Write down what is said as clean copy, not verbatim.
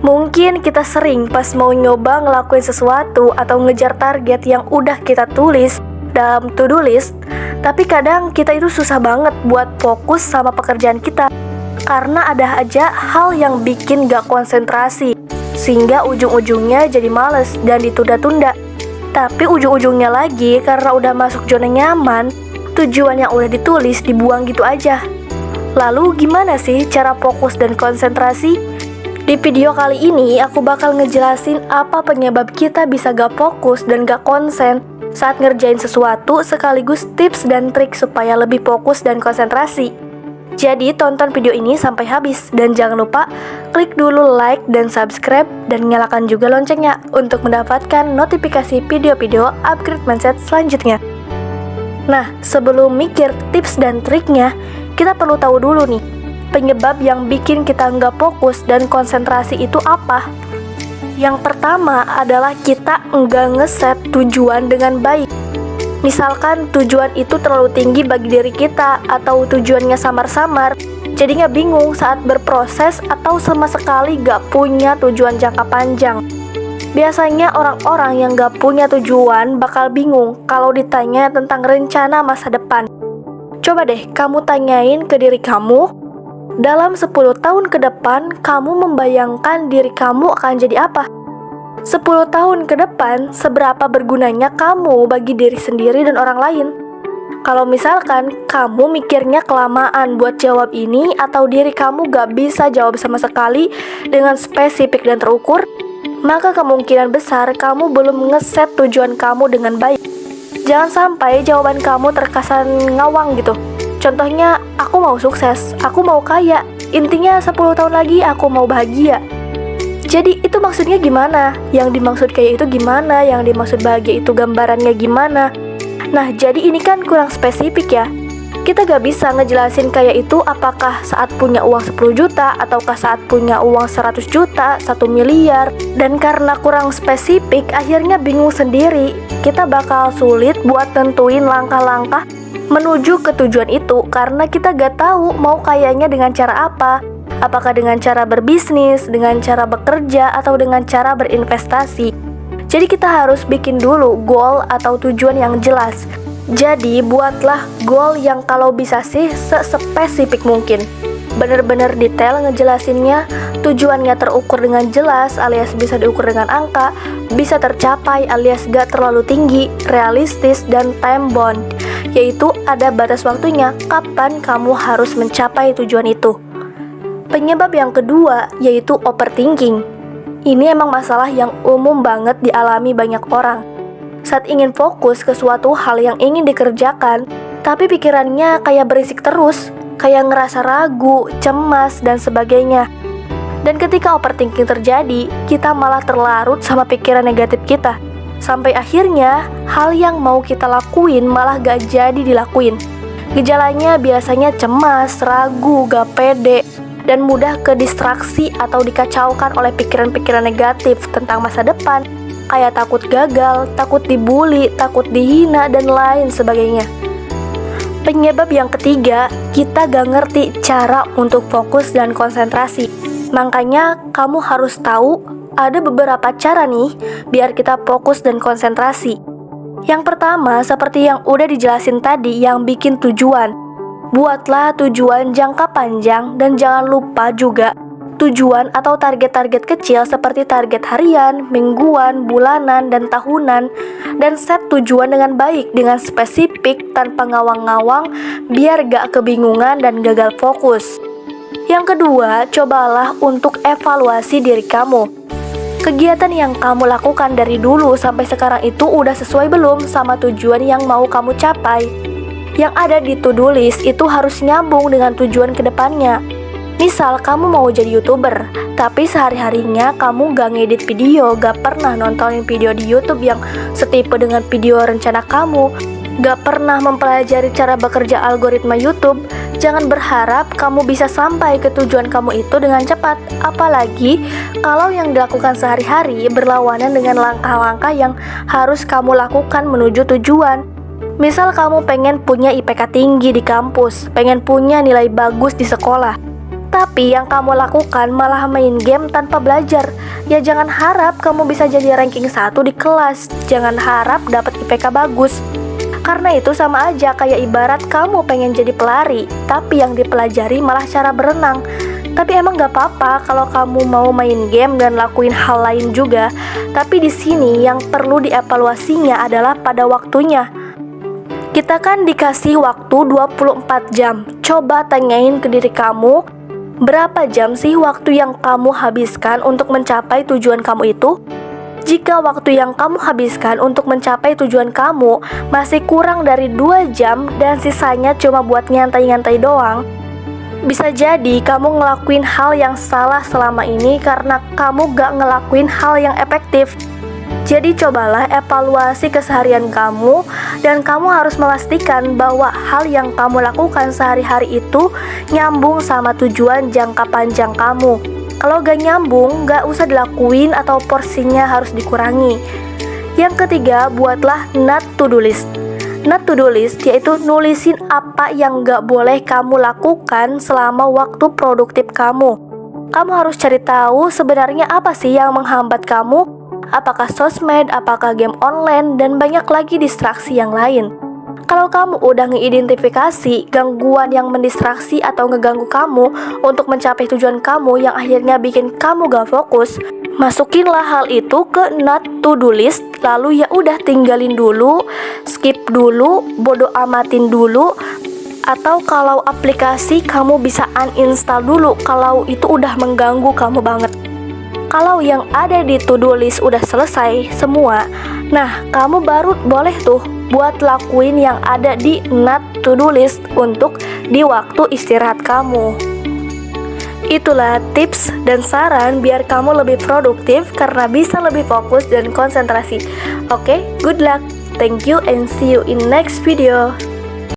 Mungkin kita sering pas mau nyoba ngelakuin sesuatu atau ngejar target yang udah kita tulis dalam to-do list, tapi kadang kita itu susah banget buat fokus sama pekerjaan kita karena ada aja hal yang bikin gak konsentrasi, sehingga ujung-ujungnya jadi males dan ditunda-tunda. Tapi ujung-ujungnya lagi karena udah masuk zona nyaman, tujuan yang udah ditulis dibuang gitu aja. Lalu gimana sih cara fokus dan konsentrasi? Di video kali ini aku bakal ngejelasin apa penyebab kita bisa gak fokus dan gak konsen saat ngerjain sesuatu, sekaligus tips dan trik supaya lebih fokus dan konsentrasi. Jadi tonton video ini sampai habis dan jangan lupa klik dulu like dan subscribe dan nyalakan juga loncengnya untuk mendapatkan notifikasi video-video upgrade mindset selanjutnya. Nah, sebelum mikir tips dan triknya, kita perlu tahu dulu nih, penyebab yang bikin kita nggak fokus dan konsentrasi itu apa? Yang pertama adalah kita nggak ngeset tujuan dengan baik. Misalkan tujuan itu terlalu tinggi bagi diri kita atau tujuannya samar-samar, jadinya bingung saat berproses atau sama sekali nggak punya tujuan jangka panjang. Biasanya orang-orang yang nggak punya tujuan bakal bingung kalau ditanya tentang rencana masa depan. Coba deh kamu tanyain ke diri kamu, dalam 10 tahun ke depan, kamu membayangkan diri kamu akan jadi apa? 10 tahun ke depan, seberapa bergunanya kamu bagi diri sendiri dan orang lain? Kalau misalkan kamu mikirnya kelamaan buat jawab ini, atau diri kamu gak bisa jawab sama sekali dengan spesifik dan terukur, maka kemungkinan besar kamu belum ngeset tujuan kamu dengan baik. Jangan sampai jawaban kamu terkesan ngawang gitu. Contohnya, aku mau sukses, aku mau kaya, intinya 10 tahun lagi aku mau bahagia. Jadi itu maksudnya gimana? Yang dimaksud kaya itu gimana? Yang dimaksud bahagia itu gambarannya gimana? Nah, jadi ini kan kurang spesifik ya. Kita gak bisa ngejelasin kaya itu apakah saat punya uang 10 juta, ataukah saat punya uang 100 juta, 1 miliar. Dan karena kurang spesifik, akhirnya bingung sendiri. Kita bakal sulit buat tentuin langkah-langkah menuju ke tujuan itu karena kita gak tahu mau kayanya dengan cara apa. Apakah dengan cara berbisnis, dengan cara bekerja, atau dengan cara berinvestasi. Jadi kita harus bikin dulu goal atau tujuan yang jelas. Jadi buatlah goal yang kalau bisa sih sespesifik mungkin. Bener-bener detail ngejelasinnya, tujuannya terukur dengan jelas alias bisa diukur dengan angka, bisa tercapai alias gak terlalu tinggi, realistis, dan time bound, yaitu ada batas waktunya kapan kamu harus mencapai tujuan itu. Penyebab yang kedua yaitu overthinking. Ini emang masalah yang umum banget dialami banyak orang. Saat ingin fokus ke suatu hal yang ingin dikerjakan, tapi pikirannya kayak berisik terus, kayak ngerasa ragu, cemas, dan sebagainya. Dan ketika overthinking terjadi, kita malah terlarut sama pikiran negatif kita. Sampai akhirnya, hal yang mau kita lakuin malah gak jadi dilakuin. Gejalanya biasanya cemas, ragu, gak pede, dan mudah ke distraksi atau dikacaukan oleh pikiran-pikiran negatif tentang masa depan, kayak takut gagal, takut dibully, takut dihina, dan lain sebagainya. Penyebab yang ketiga, kita gak ngerti cara untuk fokus dan konsentrasi. Makanya kamu harus tahu ada beberapa cara nih biar kita fokus dan konsentrasi. Yang pertama, seperti yang udah dijelasin tadi, yang bikin tujuan. Buatlah tujuan jangka panjang dan jangan lupa juga tujuan atau target-target kecil seperti target harian, mingguan, bulanan, dan tahunan. Dan set tujuan dengan baik, dengan spesifik, tanpa ngawang-ngawang, biar gak kebingungan dan gagal fokus. Yang kedua, cobalah untuk evaluasi diri kamu. Kegiatan yang kamu lakukan dari dulu sampai sekarang itu udah sesuai belum sama tujuan yang mau kamu capai? Yang ada di to-do list itu harus nyambung dengan tujuan kedepannya. Misal kamu mau jadi YouTuber, tapi sehari-harinya kamu gak ngedit video, gak pernah nontonin video di YouTube yang setipe dengan video rencana kamu, gak pernah mempelajari cara bekerja algoritma YouTube, jangan berharap kamu bisa sampai ke tujuan kamu itu dengan cepat. Apalagi kalau yang dilakukan sehari-hari berlawanan dengan langkah-langkah yang harus kamu lakukan menuju tujuan. Misal kamu pengen punya IPK tinggi di kampus, pengen punya nilai bagus di sekolah, Tapi yang kamu lakukan malah main game tanpa belajar. Ya jangan harap kamu bisa jadi ranking 1 di kelas. Jangan harap dapat IPK bagus. Karena itu sama aja kayak ibarat kamu pengen jadi pelari, tapi yang dipelajari malah cara berenang. Tapi emang gak apa-apa kalau kamu mau main game dan lakuin hal lain juga. Tapi di sini yang perlu dievaluasinya adalah pada waktunya. Kita kan dikasih waktu 24 jam. Coba tanyain ke diri kamu, berapa jam sih waktu yang kamu habiskan untuk mencapai tujuan kamu itu? Jika waktu yang kamu habiskan untuk mencapai tujuan kamu masih kurang dari 2 jam dan sisanya cuma buat nyantai-nyantai doang, bisa jadi kamu ngelakuin hal yang salah selama ini karena kamu gak ngelakuin hal yang efektif. Jadi cobalah evaluasi keseharian kamu dan kamu harus memastikan bahwa hal yang kamu lakukan sehari-hari itu nyambung sama tujuan jangka panjang kamu. Kalau gak nyambung, gak usah dilakuin atau porsinya harus dikurangi. Yang ketiga, buatlah not to do list. Not to do list yaitu nulisin apa yang gak boleh kamu lakukan selama waktu produktif kamu. Kamu harus cari tahu sebenarnya apa sih yang menghambat kamu. Apakah sosmed, apakah game online, dan banyak lagi distraksi yang lain. Kalau kamu udah ngeidentifikasi gangguan yang mendistraksi atau ngeganggu kamu untuk mencapai tujuan kamu yang akhirnya bikin kamu gak fokus, masukinlah hal itu ke not to do list. Lalu ya udah tinggalin dulu, skip dulu, bodo amatin dulu. Atau kalau aplikasi kamu bisa uninstall dulu kalau itu udah mengganggu kamu banget. Kalau yang ada di to-do list udah selesai semua, nah kamu baru boleh tuh buat lakuin yang ada di not to-do list untuk di waktu istirahat kamu. Itulah tips dan saran biar kamu lebih produktif karena bisa lebih fokus dan konsentrasi. Oke, good luck. Thank you and see you in next video.